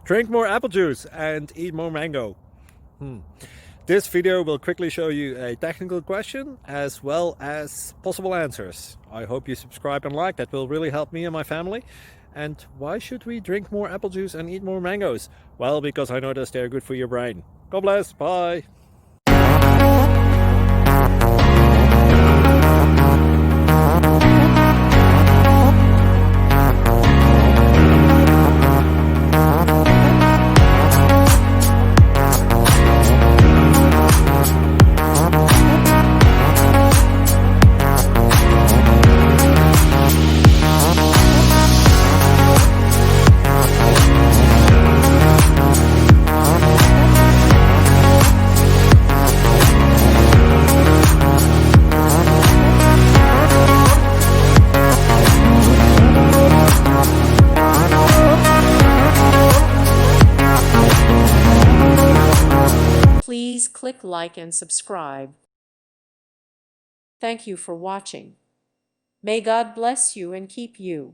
Drink more apple juice and eat more mango. This video will quickly show you a technical question as well as possible answers. I hope you subscribe and like, that will really help me and my family. And why should we drink more apple juice and eat more mangoes? Well, because I noticed they're good for your brain. God bless, bye! Please click like and subscribe. Thank you for watching. May God bless you and keep you.